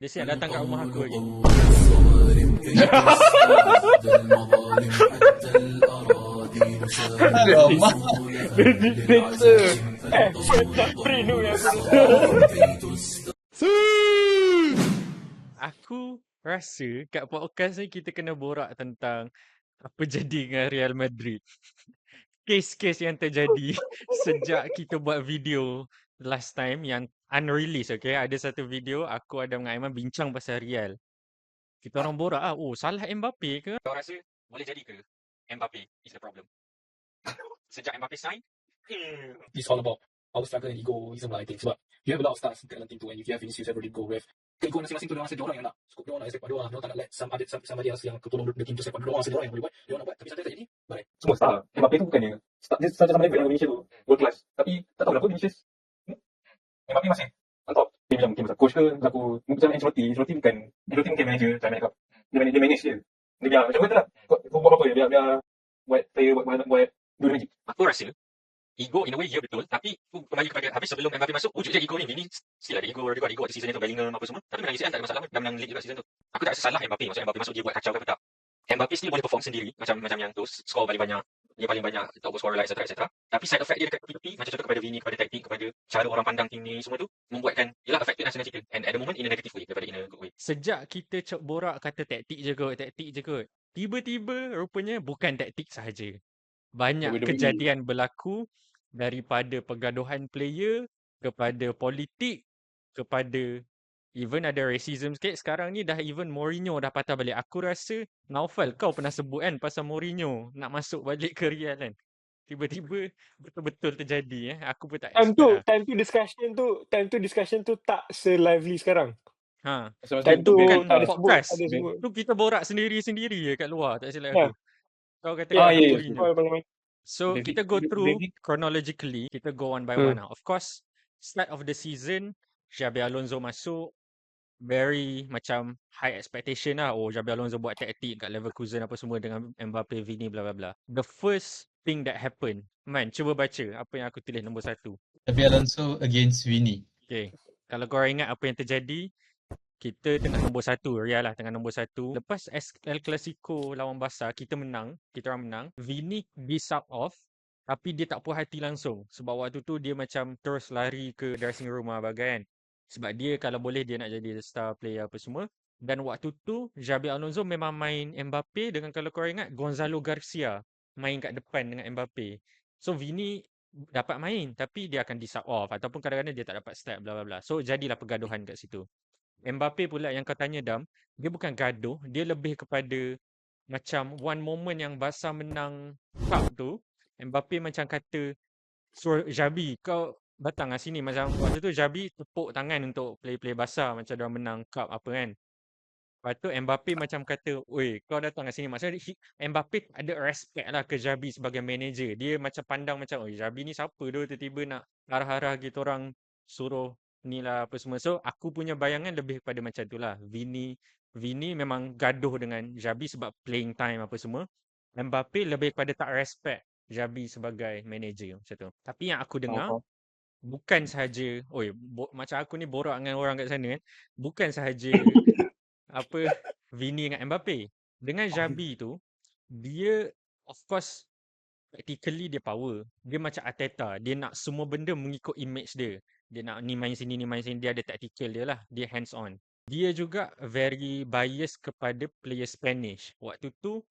Dia siap datang kat rumah aku lagi. Alamak. Dictator. Free nu yang Aku rasa kat podcast ni kita kena borak tentang apa jadi dengan Real Madrid. Kes-kes yang terjadi sejak kita buat video last time yang unreleased, okay? Ada satu video aku ada dengan Aiman bincang pasal Real. Kita orang borak ah, oh salah Mbappe ke? Kau rasa boleh jadi ke Mbappe is the problem? Sejak Mbappe sign, It's all about our struggle and egoism lah, I think. Sebab you have a lot of stars dekat dalam team tu, and if you have Vinicius, everybody go with keego masing-masing tu, diorang rasa diorang yang nak scoop, diorang nak sepak, diorang tak nak let somebody else yang tolong the team tu sepak, diorang rasa diorang yang boleh buat, diorang nak buat. Tapi sampai tak jadi, baik. Semua star. Mbappe tu bukannya dia sama level dengan Vinicius tu, world class. Tapi tak tahu kenapa Vinicius Mbappe masih on top. Dia macam coach ke, aku macam Ancelotti bukan manager, macam cakap. Dia manage je. Dia biar macam mana lah. Kau buat apa je, biar buat player buat do the magic. aku rasa ego in a way ya betul, tapi aku kembali kepada habis sebelum Mbappe masuk, wujud je ego ni. Vini still ada ego, dia ada ego waktu season ni tu, Bellingham apa semua. Tapi menang UCL tak ada masalah, dah menang league juga season tu. Aku tak rasa salah Mbappe, maksudnya Mbappe masuk dia buat kacau ke apa tak. Mbappe still boleh perform sendiri, macam yang tu, score paling banyak, dia paling banyak top scorer lah, etc. Tapi side effect dia dekat tepi-tepi, macam contoh kepada Vini, kepada taktik, kepada cara orang pandang tim ni, semua tu membuatkan, yelah, affected Arsenal kita. And at the moment in a negative way daripada in a good way. Sejak kita borak kata taktik je kot, tiba-tiba rupanya bukan taktik sahaja. Banyak kejadian berlaku daripada pergaduhan player kepada politik kepada even ada racism sikit. Sekarang ni dah even Mourinho dah patah balik. Aku rasa Naufal kau pernah sebut kan pasal Mourinho nak masuk balik ke Real kan. Tiba-tiba betul-betul terjadi Aku pun tak time expect tu discussion tu tak se-lively sekarang. Time tu bukan ada podcast. podcast. Tu kita borak sendiri-sendiri je kat luar, tak silap Ya. aku. Kau kata Ya, kata ya, Mourinho. So David- kita go through David- chronologically, kita go one by one lah. Of course, start of the season, Xabi Alonso masuk, very macam high expectation lah. Oh, Xabi Alonso buat taktik kat Leverkusen apa semua dengan Mbappe, Vini, bla bla bla. The first thing that happened, man, cuba baca apa yang aku tulis nombor 1. Xabi Alonso against Vini. Okay, kalau korang ingat apa yang terjadi, kita tengah nombor 1, Real lah tengah nombor 1. Lepas El Clasico lawan Barca, kita orang menang. Vini di sub off, tapi dia tak puas hati langsung. Sebab waktu tu dia macam terus lari ke dressing room bagai kan. Sebab dia kalau boleh dia nak jadi star player apa semua. Dan waktu tu Xabi Alonso memang main Mbappe dengan, kalau korang ingat, Gonzalo Garcia main kat depan dengan Mbappe. So Vini dapat main tapi dia akan di sub off ataupun kadang-kadang dia tak dapat start bla bla bla. So jadilah pergaduhan kat situ. Mbappe pula yang kau tanya Dam, dia bukan gaduh, dia lebih kepada macam one moment yang Barca menang cup tu, Mbappe macam kata, suruh Xabi, kau datang lah sini. Macam waktu tu Xabi tepuk tangan untuk play-play Barca macam dia menang cup apa kan. Lepas tu Mbappe macam kata, oi kau datang kat sini. Maksudnya Mbappe ada respect lah ke Xabi sebagai manager. Dia macam pandang macam, oi Xabi ni siapa tu tiba-tiba nak arah-arah kita orang suruh ni lah apa semua. So aku punya bayangan lebih kepada macam tu lah. Vini memang gaduh dengan Xabi sebab playing time apa semua. Mbappe lebih kepada tak respect Xabi sebagai manager macam tu. Tapi yang aku dengar, bukan sahaja, macam aku ni borak dengan orang kat sana kan. Bukan sahaja apa Vini dengan Mbappe. Dengan Xabi tu, dia of course tactically dia power. Dia macam Arteta, dia nak semua benda mengikut image dia. Dia nak ni main sini, dia ada tactical dia lah. Dia hands on. Dia juga very bias kepada player Spanish. Waktu tu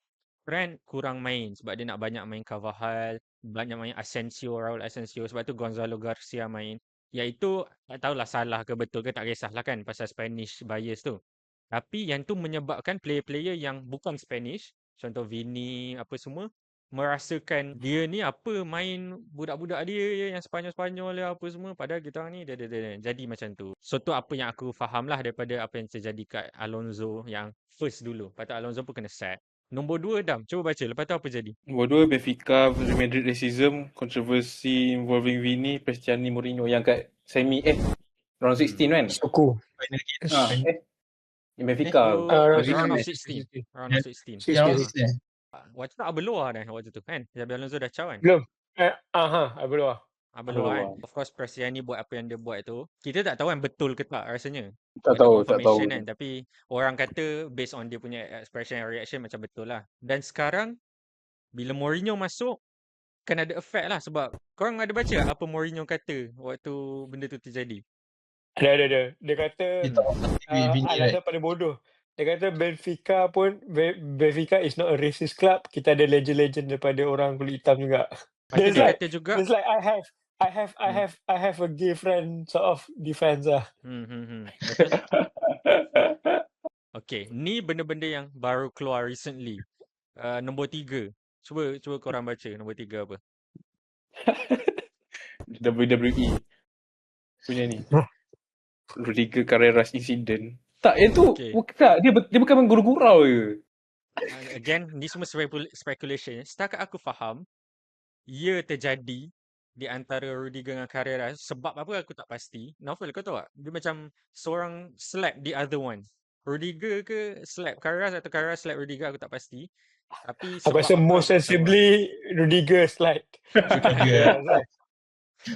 Trent kurang main sebab dia nak banyak main Carvajal, banyak main Raul Asensio. Sebab tu Gonzalo Garcia main. Iaitu tak tahulah salah ke betul ke, tak kisahlah kan pasal Spanish bias tu. Tapi yang tu menyebabkan player-player yang bukan Spanish, contoh Vini apa semua, merasakan dia ni apa main budak-budak dia yang Spanyol-Spanyol lah apa semua, padahal kita orang ni dia jadi macam tu. So tu apa yang aku faham lah daripada apa yang terjadi kat Alonso yang first dulu. Patut Alonso pun kena sack. Nombor 2 Dam, cuba baca lepas tu apa jadi? Nombor 2 Benfica versus Madrid racism, controversy involving Vini, Cristiano Mourinho yang kat semi round 16 kan? Suku. Benfica. Round of 16. Round of 16. Sikit. Waktu tu Arbeloa dah waktu tu kan. Xabi Alonso dah caw kan? Belum. Belum. Arbeloa kan. Arbeloa. Of course Prestiani buat apa yang dia buat tu. Kita tak tahu kan betul ke tak rasanya. Tak No tahu. confirmation kan. Tapi orang kata based on dia punya expression and reaction macam betul lah. Dan sekarang bila Mourinho masuk kan ada effect lah sebab korang ada baca tak apa Mourinho kata waktu benda tu terjadi? Ada. Dia kata Dia tak pilih Vini, right? alasan paling bodoh. Dia kata Benfica is not a racist club. Kita ada legend-legend daripada orang kulit hitam juga. Lepas tu It's dia like kata juga it's like I have a gay friend sort of defense lah. Betul. Okay, ni benda-benda yang baru keluar recently. Nombor 3. Cuba korang baca nombor 3 apa? WWE punya ni. Rudiger Carreras incident. Tak, yang tu Okay. tak, dia bukan main gurau-gurau je. Again, ni semua speculation. Setakat aku faham, ia terjadi di antara Rudiger dengan Carreras. Sebab apa aku tak pasti. Naufal, kau tahu tak? Dia macam seorang slap the other one. Rudiger ke slap Carreras atau Carreras slap Rudiger, aku tak pasti. Tapi Aku sebab rasa apa most aku tak tahu lah. sensibly Rudiger slide. Rudiger.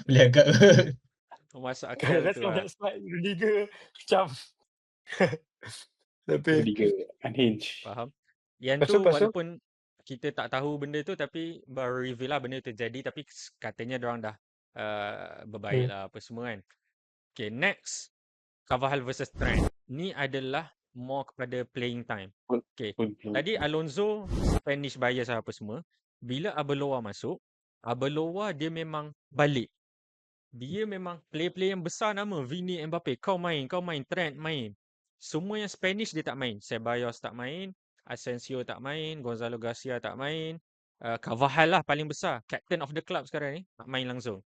Boleh agak Masuk akal That's tu lah. not slide Rudiger macam tapi Rudiger unhinged. Faham? Yang Lepas tu tu- walaupun kita tak tahu benda tu tapi baru reveal lah benda tu terjadi tapi katanya diorang dah berbaik lah apa semua kan. Okay, next. Carvajal versus Trent. Ni adalah more kepada playing time. Okay. Tadi Alonso Spanish bias lah apa semua. Bila Arbeloa masuk, Arbeloa dia memang balik. Dia memang player-player yang besar nama. Vini, Mbappe. Kau main. Trent main. Semua yang Spanish dia tak main. Ceballos tak main. Asensio tak main. Gonzalo Garcia tak main. Carvajal lah paling besar. Captain of the club sekarang ni. Tak main langsung.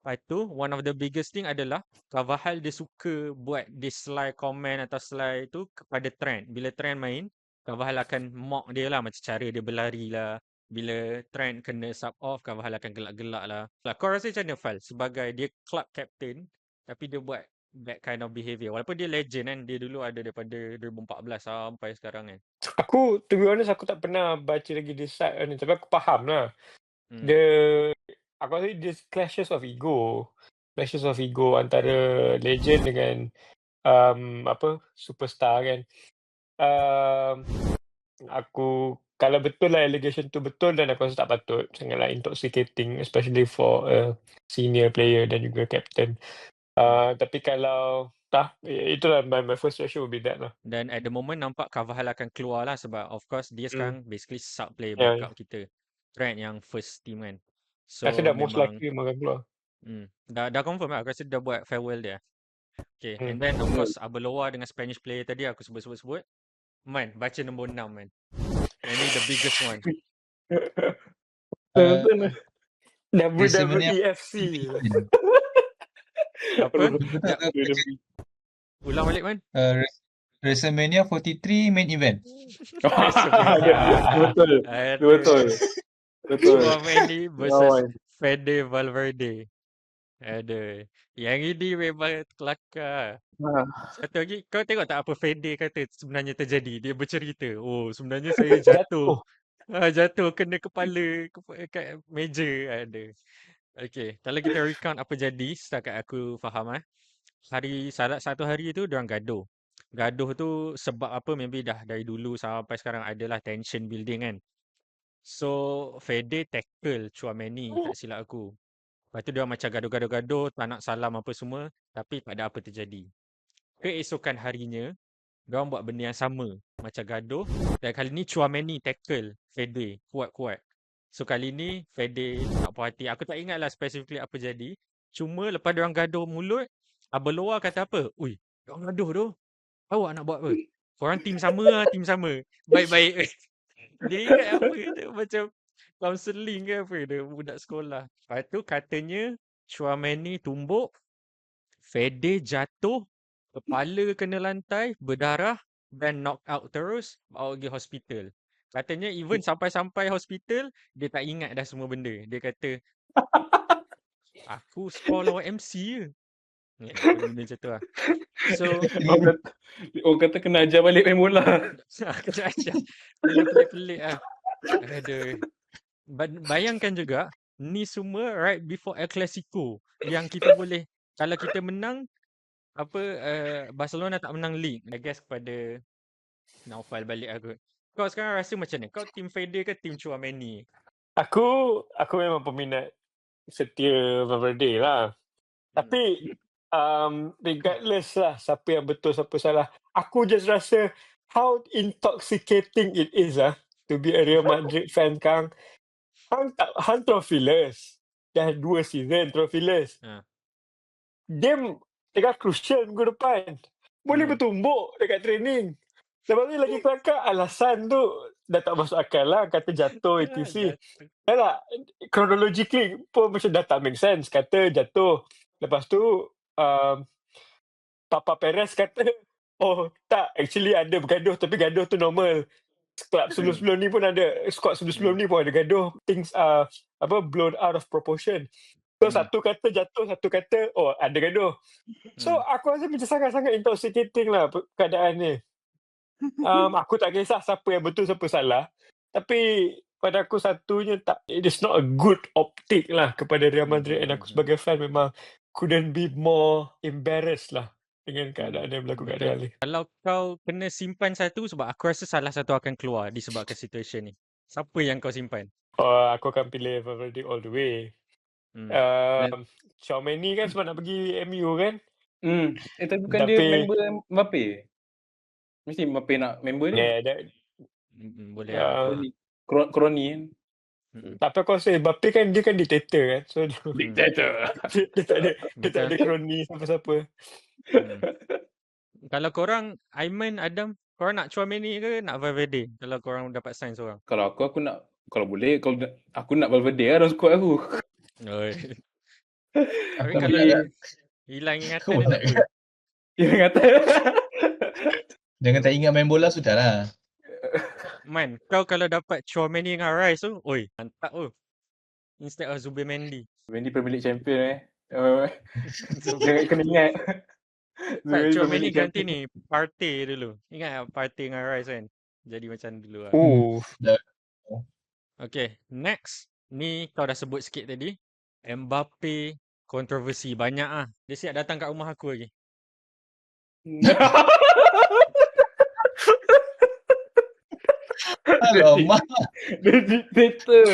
Lepas tu, one of the biggest thing adalah Carvajal dia suka buat this slide comment atau slide tu kepada Trent. Bila Trent main, Carvajal akan mock dia lah macam cara dia berlari lah. Bila Trent kena sub off, Carvajal akan gelak-gelak lah. Kau rasa macam mana Fal? Sebagai dia club captain, tapi dia buat that kind of behaviour. Walaupun dia legend kan, dia dulu ada daripada 2014 sampai sekarang kan. aku to be honest aku tak pernah baca lagi this side ni tapi aku faham lah. Hmm. Aku rasa this clashes of ego antara legend dengan superstar kan. Aku kalau betul lah allegation tu betul dan aku rasa tak patut, sangatlah intoxicating especially for a senior player dan juga captain. Tapi kalau itulah my first reaction would be that lah. Dan at the moment nampak Carvajal akan keluar lah sebab of course dia sekarang basically sub player Yeah, backup kita. Trent yang first team kan. So Rasa dah most memang likely akan keluar. dah confirm lah. Aku rasa dah buat farewell dia. Okay, and then of course Arbeloa dengan Spanish player tadi aku sebut. Man, baca nombor 6 man. And ni the biggest one. WWEFC. Apa? Ulang balik man. WrestleMania 43 main event. Betul. Chouameni versus Fede Valverde. Ada. Yang ini memang kelakar. Satu lagi, kau tengok tak apa Fede kata sebenarnya terjadi? Dia bercerita. Oh, sebenarnya saya jatuh. Jatuh kena kepala kat meja. Ada. Okay, kalau kita recount apa jadi setakat aku faham satu hari tu diorang gaduh. Gaduh tu sebab apa maybe dah dari dulu sampai sekarang adalah tension building kan. So Fede tackle Chouameni tak silap aku. Lepas tu dia macam gaduh-gaduh, tak nak salam apa semua. Tapi tak ada apa terjadi. Keesokan harinya, diorang buat benda yang sama. Macam gaduh. Dan kali ni Chouameni tackle Fede kuat-kuat. So kali ni Fede tak puas hati. Aku tak ingat lah specifically apa jadi. Cuma lepas diorang gaduh mulut, Arbeloa kata apa? Ui, diorang gaduh tu. Awak nak buat apa? Korang tim sama lah, tim sama. Baik-baik. Dia ingat apa tu? Macam counselling ke apa dia budak sekolah. Lepas tu katanya Chouameni tumbuk, Fede jatuh, kepala kena lantai, berdarah dan knock out terus, bawa pergi hospital. Katanya even sampai-sampai hospital, dia tak ingat dah semua benda. Dia kata, aku score lawan MC je. Benda macam tu lah. So, orang kata kena ajar balik main bola. kena ajar. Pelik-pelik lah. Aduh. Bayangkan juga, ni semua right before El Clasico yang kita boleh, kalau kita menang Barcelona tak menang league. I guess kepada Naufal balik aku. Kau sekarang rasa macam ni? Kau tim Fede ke tim Tchouaméni? Aku memang peminat setia Valverde lah. Tapi regardless lah siapa yang betul siapa salah, aku just rasa how intoxicating it is to be a Real Madrid fan kang. Hang trophyless. Dah 2 season trophyless. Ha. Game tengah crucial minggu depan. Boleh bertumbuk dekat training. Lepas tu lagi kelakar alasan tu dah tak masuk akal lah. Kata jatuh etc. Dah tak? Chronologically pun macam dah tak make sense. Kata jatuh. Lepas tu Papa Perez kata, oh tak, actually ada bergaduh tapi gaduh tu normal. Club sebelum-sebelum ni pun ada, squad sebelum-sebelum ni pun ada gaduh. Things are blown out of proportion. So satu kata jatuh, satu kata oh ada gaduh. So aku rasa macam sangat-sangat intoxicating lah keadaan ni. Aku tak kisah siapa yang betul siapa salah. Tapi pada aku satunya tak, it is not a good optic lah kepada Real Madrid, and aku sebagai fan memang couldn't be more embarrassed lah dengan keadaan yang berlaku kat Real ni. Kalau kau kena simpan satu, sebab aku rasa salah satu akan keluar disebabkan situasi ni. Siapa yang kau simpan? Aku akan pilih Valverde all the way. Tchouaméni kan sebab nak pergi MU kan. Tapi bukan dia member Mbappe. Mesti Mbappe nak member dia. Boleh lah. Kroni kan. Tapi aku rasa Mbappe kan dia kan dictator kan. So Dictator. dia tak ada kroni siapa-siapa. Kalau korang, Aiman, Adam, korang nak Tchouaméni ke nak Valverde? Kalau korang dapat sign seorang. Kalau aku nak, kalau boleh, aku nak Valverde lah dalam squad aku. Tapi kalau hilang ingatan dia tak apa. Hilang ingatan. Jangan tak ingat main bola sudahlah. Man, kau kalau dapat Tchouaméni dengan Rice tu, oi, mantap tu. Instead of Zubimendi. Zubimendi Premier League champion Jangan kena ingat. Tchouaméni ganti ni, Partey dulu. Ingat Partey dengan Rice kan? Jadi macam dulu lah. Okay, next. Ni kau dah sebut sikit tadi. Mbappe kontroversi banyak ah. Dia siap datang kat rumah aku lagi. Alamak. Dia dictator.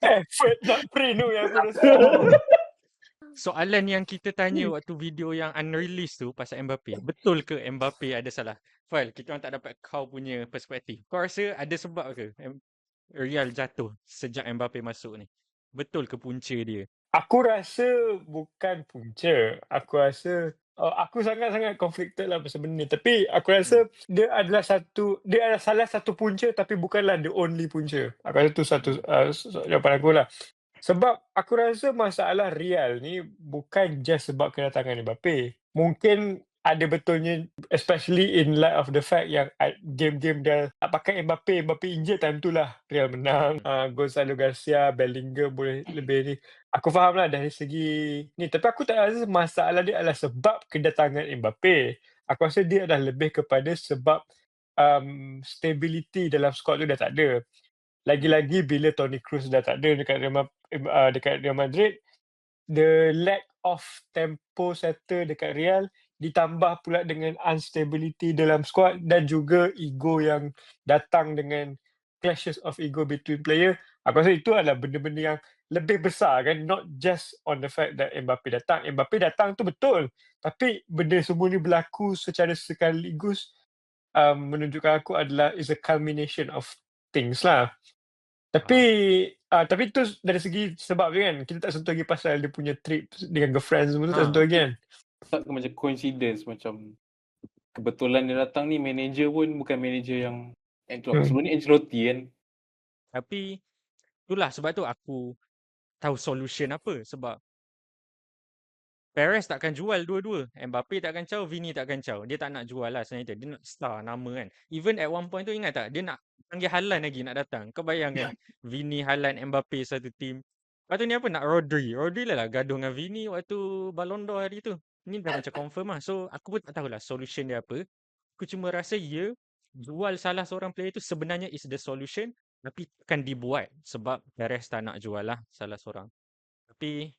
Effort nak print tu yang aku rasa. Soalan yang kita tanya waktu video yang unreleased tu pasal Mbappe. Betul ke Mbappe ada salah? Fal, kita orang tak dapat kau punya perspektif. Kau rasa ada sebab ke Real jatuh sejak Mbappe masuk ni? Betul ke punca dia? Aku rasa bukan punca. Aku rasa aku sangat-sangat conflicted lah pasal benda ni. Tapi aku rasa dia adalah salah satu punca tapi bukanlah the only punca. Aku rasa tu satu jawapan aku lah. Sebab aku rasa masalah Real ni bukan just sebab kedatangan Mbappe. Mungkin ada betulnya, especially in light of the fact yang game-game dia tak pakai Mbappe injured time tu lah Real menang. Gonzalo Garcia, Bellingham boleh lebih ni. Aku faham lah dari segi ni. Tapi aku tak rasa masalah dia adalah sebab kedatangan Mbappe. Aku rasa dia adalah lebih kepada sebab stability dalam squad tu dah tak ada. Lagi-lagi bila Toni Kroos dah tak ada dekat Real Madrid, the lack of tempo setter dekat Real ditambah pula dengan instability dalam squad dan juga ego yang datang dengan clashes of ego between player. Aku rasa itu adalah benda-benda yang lebih besar kan, not just on the fact that Mbappe datang. Mbappe datang tu betul, tapi benda semua ni berlaku secara sekaligus menunjukkan aku adalah is a culmination of things lah. Tapi tu dari segi sebab dia kan, kita tak sentuh lagi pasal dia punya trip dengan girlfriend semua tu tak sentuh lagi kan. Tak macam coincidence, macam kebetulan dia datang ni, manager pun bukan manager yang sebelum ni Ancelotti kan. Tapi itulah sebab tu aku tahu solution apa. Sebab Perez takkan jual dua-dua. Mbappe takkan caw, Vini takkan caw. Dia tak nak jual lah sebenarnya. Dia nak star nama kan. Even at one point tu ingat tak? Dia nak panggil Haaland lagi nak datang. Kau bayangkan Vini, Haaland, Mbappe satu team. Lepas tu ni apa nak Rodri. Rodri lah gaduh dengan Vini waktu Ballon d'Or hari tu. Ni dah macam confirm lah. So aku pun tak tahulah solution dia apa. Aku cuma rasa jual salah seorang player tu sebenarnya is the solution. Tapi akan dibuat sebab Perez tak nak jual lah salah seorang. Tapi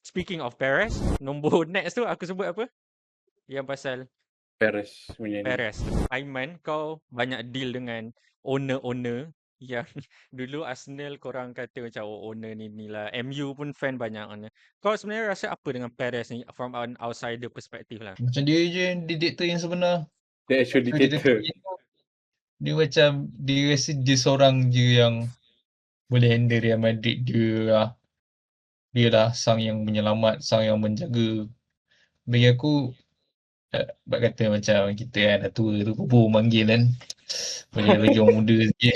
speaking of Perez, nombor next tu aku sebut apa? Yang pasal Perez punya ni. Perez. Aiman, kau banyak deal dengan owner-owner yang dulu Arsenal korang kata macam owner ni lah. MU pun fan banyak owner. Kau sebenarnya rasa apa dengan Perez ni from an outsider perspektif lah? Macam dia je yang dictator yang sebenar. The actual So, dia dictator. dia macam dia rasa dia seorang je yang boleh handle Real Madrid. Dia lah sang yang menyelamat, sang yang menjaga. Bagi aku, bak kata macam kita kan dah tua tu pupur manggil kan. Boleh bagi orang muda sikit.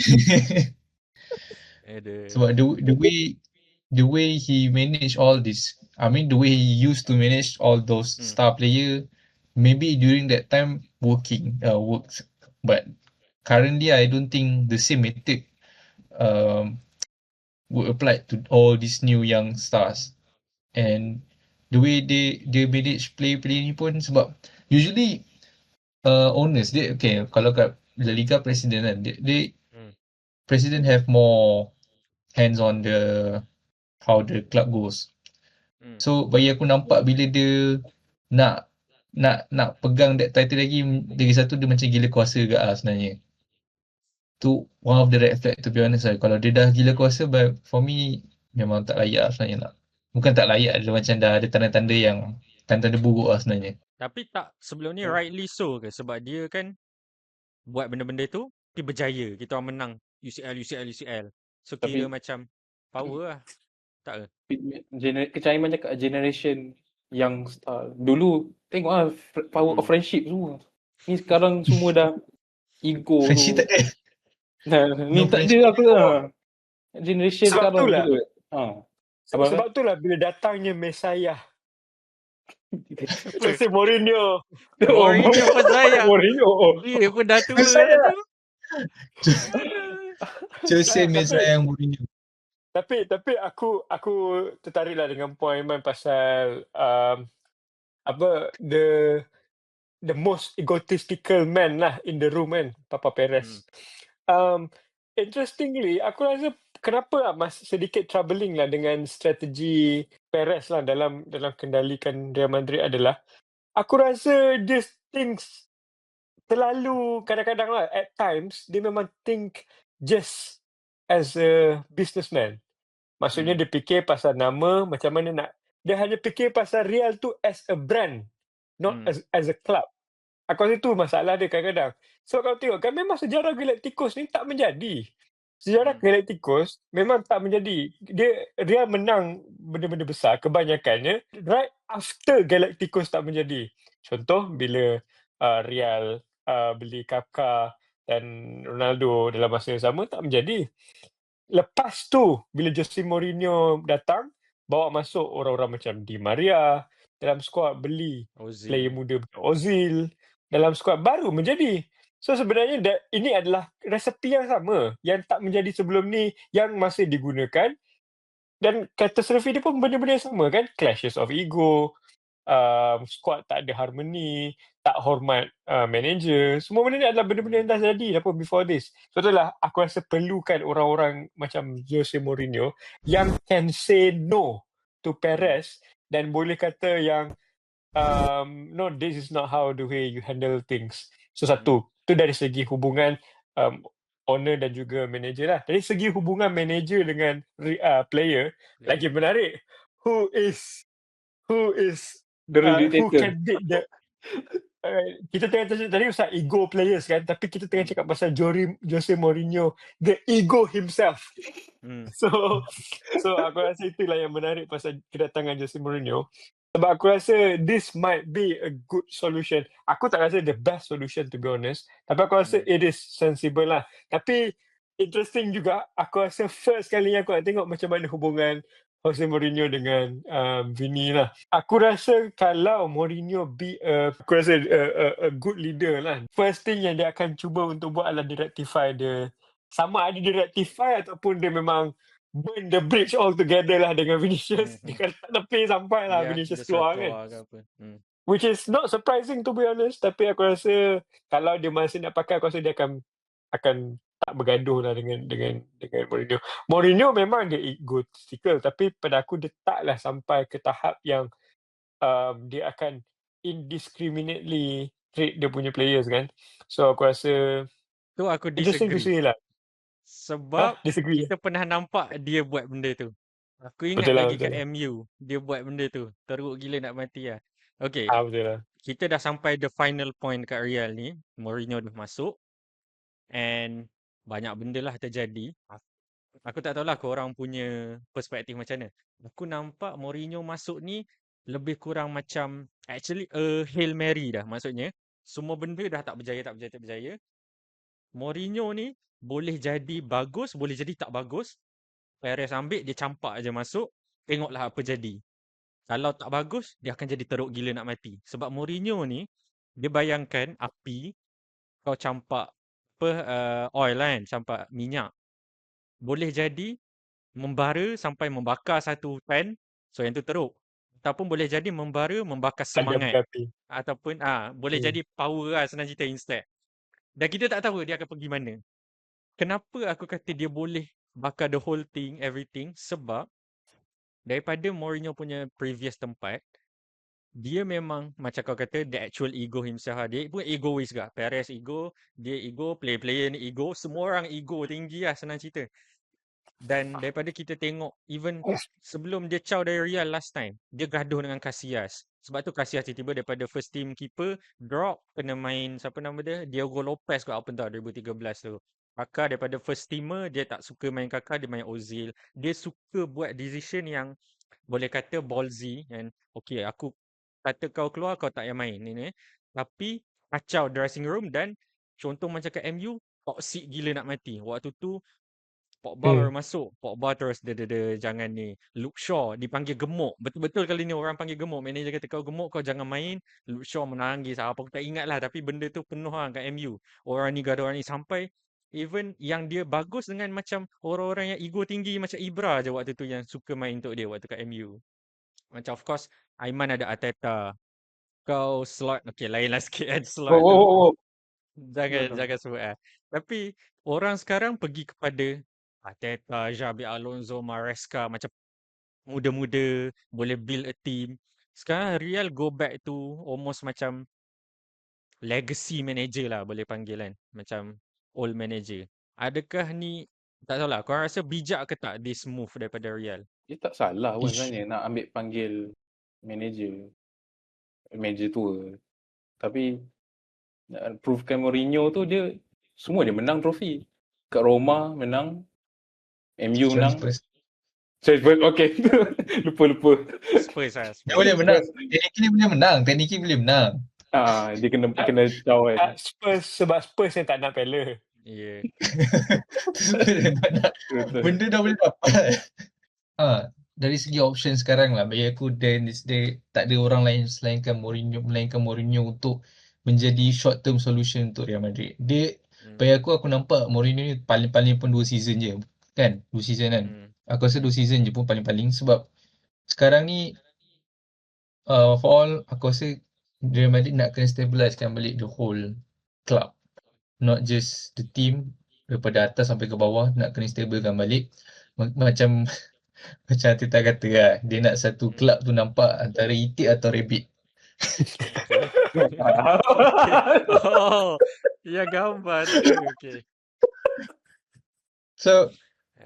Sebab the way he manage all this, I mean the way he used to manage all those star player, maybe during that time works, but currently I don't think the same method would apply to all these new young stars. And the way they manage player ni pun, sebab usually owners dia okay, kalau kat La Liga president kan, they president have more hands on how the club goes. So bagi aku nampak bila dia nak pegang that title lagi satu dia macam gila kuasa ke sebenarnya. Tu one of the red flag, to be honest lah. Kalau dia dah gila kuasa, but for me memang tak layak sebenarnya lah. Bukan tak layak, dia macam dah ada tanda-tanda buruk lah sebenarnya. Tapi tak sebelum ni rightly so ke? Sebab dia kan buat benda-benda tu tapi berjaya. Kita orang menang UCL. So kira macam power lah. Tak ke? Macam Aiman cakap, generation yang star. Dulu tengok lah power of friendship semua. Ni sekarang semua dah ego Friendship tu. tak ada. Ni tak ada apa lah. Generation Sebab sekarang itulah. juga. Sebab itulah bila datangnya Messiah. Jose Mourinho. Mourinho pun sayang. Mourinho. Dia pun dah tua. Jose Messiah yang Mourinho. Tapi aku tertariklah dengan point Aiman pasal the most egotistical man lah in the room kan, Papa Perez. Interestingly, aku rasa kenapa sedikit troubling lah dengan strategi Perez lah dalam kendalikan Real Madrid adalah aku rasa dia thinks terlalu kadang-kadang lah at times dia memang think just as a businessman. Maksudnya dia fikir pasal nama, macam mana dia hanya fikir pasal Real tu as a brand, not as a club. Aku rasa itu masalah dia kadang-kadang. So kalau tengok kan memang sejarah Galacticos ni tak menjadi. Sejarah Galacticos memang tak menjadi. Real menang benda-benda besar kebanyakannya right after Galacticos tak menjadi. Contoh bila Real beli Kaká dan Ronaldo dalam masa yang sama tak menjadi. Lepas tu bila Jose Mourinho datang bawa masuk orang-orang macam Di Maria dalam skuad, beli player muda Ozil dalam skuad, baru menjadi. So sebenarnya ini adalah resepi yang sama yang tak menjadi sebelum ni yang masih digunakan, dan katastrofi dia pun benda-benda yang sama kan, clashes of ego, squad tak ada harmoni, tak hormat manager. Semua benda ni adalah benda-benda yang dah jadi dah pun before this. So itulah aku rasa perlukan orang-orang macam Jose Mourinho yang can say no to Perez dan boleh kata yang no, this is not how the way you handle things. So satu, tu dari segi hubungan owner dan juga manager lah. Dari segi hubungan manager dengan player, lagi menarik. Who can beat the kita tengah cakap tadi pasal ego players kan, tapi kita tengah cakap pasal Jose Mourinho, the ego himself. So aku rasa itulah yang menarik pasal kedatangan Jose Mourinho. Sebab aku rasa this might be a good solution. Aku tak rasa the best solution, to be honest. Tapi aku rasa it is sensible lah. Tapi interesting juga, aku rasa first kalinya aku nak tengok macam mana hubungan Jose Mourinho dengan Vini lah. Aku rasa kalau Mourinho aku rasa a good leader lah. First thing yang dia akan cuba untuk buat adalah rectify sama ada dia rectify ataupun dia memang burn the bridge all together lah dengan Vinicius. Dia kata tepi sampai lah Vinicius keluar kan. Which is not surprising, to be honest. Tapi aku rasa kalau dia masih nak pakai, aku rasa dia akan tak bergaduh lah dengan Mourinho. Mourinho memang dia egotistical, tapi pada aku dia taklah sampai ke tahap yang dia akan indiscriminately treat dia punya players kan. So aku rasa Tu aku interesting to disagree. see lah. Sebab Disagree. kita pernah nampak dia buat benda tu. Aku ingat Betul lah, lagi betul kat lah. MU, dia buat benda tu. Teruk gila nak mati lah. Okay, Betul lah. kita dah sampai the final point kat Real ni. Mourinho dah masuk. And banyak benda lah terjadi. Aku tak tahulah korang punya perspektif macam mana. Aku nampak Mourinho masuk ni lebih kurang macam actually a Hail Mary dah. Maksudnya semua benda dah tak berjaya. Mourinho ni boleh jadi bagus, boleh jadi tak bagus. Perez ambil, dia campak je masuk. Tengoklah apa jadi. Kalau tak bagus, dia akan jadi teruk gila nak mati. Sebab Mourinho ni, dia bayangkan api, kau campak oil kan, campak minyak. Boleh jadi membara sampai membakar satu pan, so yang tu teruk. Ataupun boleh jadi membara, membakar Ada semangat. berapi. Ataupun boleh jadi power lah senang cerita instead. Dan kita tak tahu dia akan pergi mana. Kenapa aku kata dia boleh bakar the whole thing, everything? Sebab daripada Mourinho punya previous tempat, dia memang macam kau kata the actual ego himself lah. Dia pun egois juga. Perez ego, dia ego, player-player ni ego, semua orang ego tinggi lah senang cerita. Dan daripada kita tengok even sebelum dia caw dari Real last time, dia gaduh dengan Casillas. Sebab tu Casillas tiba-tiba daripada first team keeper drop, kena main siapa nama dia, Diego Lopez kot apa entah 2013 tu. Kakak daripada first teamer, dia tak suka main Kakak, dia main Ozil. Dia suka buat decision yang boleh kata ballsy and okay, aku kata kau keluar, kau tak payah main ni. Tapi kacau dressing room dan contoh macam kat MU, toxic gila nak mati. Waktu tu Pogba baru masuk. Pogba terus dia jangan ni. Luke Shaw dipanggil gemuk. Betul-betul kali ni orang panggil gemuk. Manager kata kau gemuk, kau jangan main. Luke Shaw menangis. Apa aku tak ingat lah. Tapi benda tu penuh lah kat MU. Orang ni gaduh orang ni. Sampai even yang dia bagus dengan macam orang-orang yang ego tinggi macam Ibra je waktu tu yang suka main untuk dia waktu kat MU. Macam of course Aiman ada Arteta. Kau slot. Okay, lain lah sikit kan slot tu. Jangan sebut lah. Tapi orang sekarang pergi kepada Arteta, Xabi Alonso, Maresca macam muda-muda boleh build a team. Sekarang Real go back to almost macam legacy manager lah boleh panggil kan. Macam old manager. Adakah ni tak tahulah. Korang rasa bijak ke tak this move daripada Real? Dia tak salah pun Ish. sebenarnya nak ambil panggil manager tua. Tapi nak provekan Mourinho tu dia semua dia menang trofi. Kat Roma menang, MU menang. Spurs. Spurs, okay. lupa. Spurs lah. Dia boleh menang. Technically boleh menang. Technically boleh menang. Dia kena caw kan. Spurs sebab Spurs yang tak nak Pele. Yeah. Benda dah boleh dapat. Dari segi option sekarang lah, bagi aku Dennis Day tak ada orang lain melainkan Mourinho untuk menjadi short term solution untuk Real Madrid. Dia bagi aku nampak Mourinho ni paling-paling pun 2 season je. Kan? 2 season kan. Aku rasa 2 season je pun paling-paling sebab sekarang ni for all aku rasa Real Madrid nak kena stabilisekan balik the whole club. Not just the team, daripada atas sampai ke bawah nak kena stablekan balik. Macam Tita kata lah, dia nak satu club tu nampak antara itik atau rabbit. Oh, ya gambar tu. Okay. So,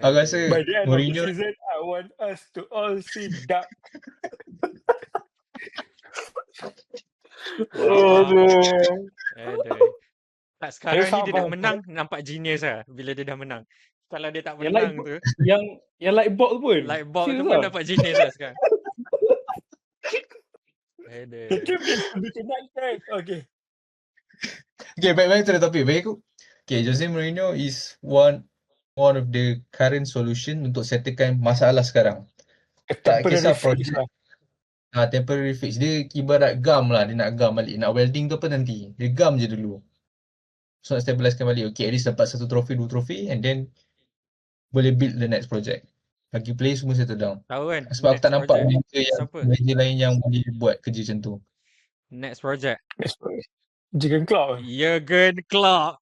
aku rasa By the end Mourinho of the season, I want us to all see duck. Aduh. Tak, sekarang ni dia dah Faham. menang, nampak genius lah bila dia dah menang. Kalau dia tak Yang menang tu, yang light bulb pun. light bulb tu Serius pun lah. dapat genius lah sekarang. Aduh. Okay. Okay, baik-baik to the topic. Bagi aku, okay, Jose Mourinho is one of the current solution untuk settlekan masalah sekarang. Tak kisah projek. Temporary fix. Dia ibarat gam lah. Dia nak gam balik. Nak welding tu apa nanti. Dia gam je dulu. So nak stabilisekan balik. Okay, at least dapat 1 trofi, 2 trofi and then boleh build the next project. Bagi play semua settle down. Tahu kan? Sebab aku tak nampak manager lain yang boleh buat kerja macam tu. Next project. Jurgen Klopp. Jurgen Klopp.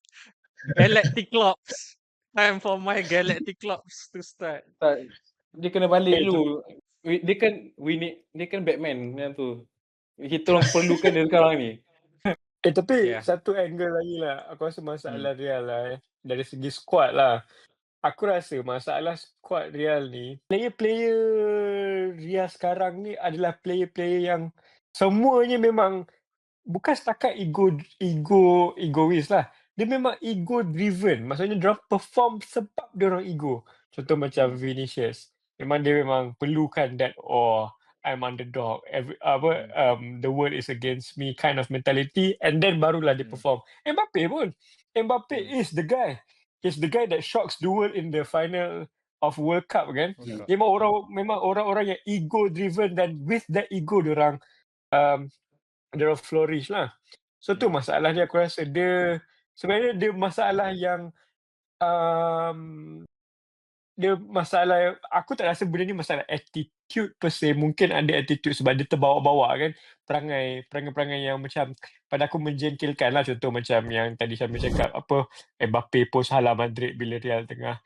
Galactic Klops. Time for my Galactic Clubs to start. Tak, dia kena balik Eh, dulu. Dia kan Batman macam tu. Kita orang perlukan dia sekarang ni. tapi Yeah. satu angle lagi lah. Aku rasa Hmm. masalah Real lah. Dari segi squad lah. Aku rasa masalah squad Real ni, player-player Real sekarang ni adalah player-player yang semuanya memang bukan setakat egois lah. Dia memang ego driven. Maksudnya dia perform sebab dia orang ego. Contoh macam Vinicius. Memang dia memang perlukan that I'm underdog. The world is against me kind of mentality, and then barulah dia perform. Mbappe pun. Mbappe is the guy. He's the guy that shocks the world in the final of World Cup kan. World Cup. Memang orang-orang yang ego driven, dan with that ego dia orang flourish lah. So tu masalah dia. Aku rasa dia sebenarnya dia masalah yang dia masalah, aku tak rasa benda ni masalah attitude per se. Mungkin ada attitude sebab dia terbawa-bawa kan, perangai yang macam pada aku menjengkelkan lah. Contoh macam yang tadi Syamil cakap, Mbappe post Hala Madrid bila Real tengah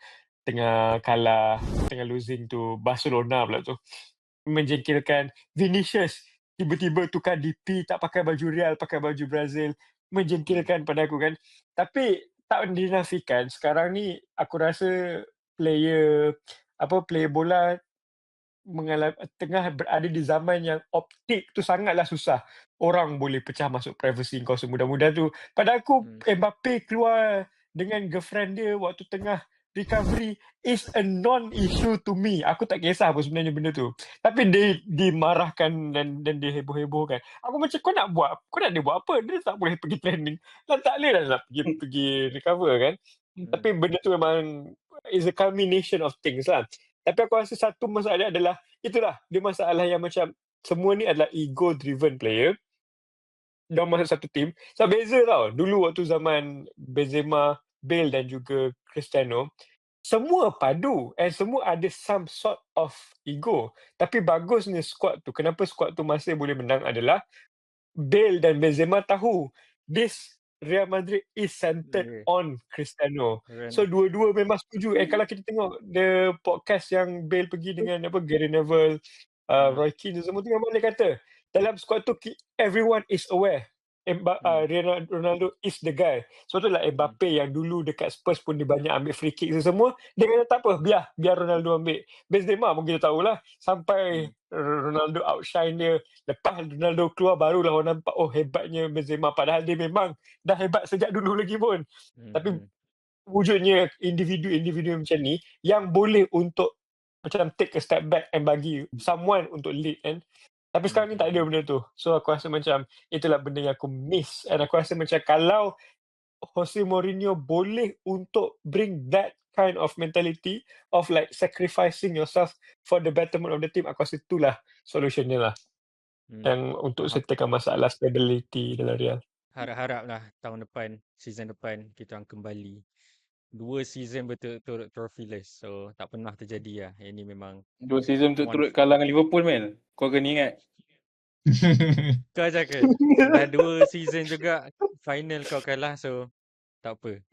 kalah, tengah losing to Barcelona pula tu. Menjengkelkan. Vinicius tiba-tiba tukar DP, tak pakai baju Real, pakai baju Brazil. Menjengkelkan pada aku kan. Tapi tak dinafikan sekarang ni aku rasa player bola tengah berada di zaman yang optik tu sangatlah susah. Orang boleh pecah masuk privacy kau semudah-mudah tu. Pada aku Mbappe keluar dengan girlfriend dia waktu tengah recovery is a non-issue to me. Aku tak kisah apa sebenarnya benda tu. Tapi dia dimarahkan dan dia heboh-hebohkan. Aku macam kau nak dia buat apa? Dia tak boleh pergi training. Dan tak boleh nak pergi recover kan. Tapi benda tu memang is a combination of things lah. Tapi aku rasa satu masalah dia adalah itulah, dia masalah yang macam semua ni adalah ego driven player. Diorang masuk satu team. So beza tau. Dulu waktu zaman Benzema, Bale dan juga Cristiano, semua padu and semua ada some sort of ego. Tapi bagusnya squad tu, kenapa squad tu masih boleh menang adalah Bale dan Benzema tahu this Real Madrid is centered on Cristiano. So dua-dua memang setuju. Kalau kita tengok the podcast yang Bale pergi dengan Gary Neville, Roy Keane semua tu, memang dia kata dalam squad tu everyone is aware Ronaldo is the guy. So tu lah Mbappe yang dulu dekat Spurs pun dia banyak ambil free kick semua. Dia kata tak apa, biar Ronaldo ambil. Benzema pun kita tahulah sampai Ronaldo outshine dia. Lepas Ronaldo keluar barulah orang nampak hebatnya Benzema, padahal dia memang dah hebat sejak dulu lagi pun. Tapi wujudnya individu macam ni yang boleh untuk macam take a step back and bagi someone untuk lead kan. Tapi sekarang ni tak ada benda tu. So aku rasa macam itulah benda yang aku miss. And aku rasa macam kalau Jose Mourinho boleh untuk bring that kind of mentality of like sacrificing yourself for the betterment of the team, aku rasa itulah solution dia lah. Yang untuk settlekan masalah stability dalam Real. Harap-haraplah tahun depan, season depan kita orang kembali 2 season betul-betul trophyless. So tak pernah terjadi lah. Ini memang 2 season turut kalah dengan Liverpool man. Kau kena ingat. Kau cakap dah 2 season juga final kau kalah, so tak apa.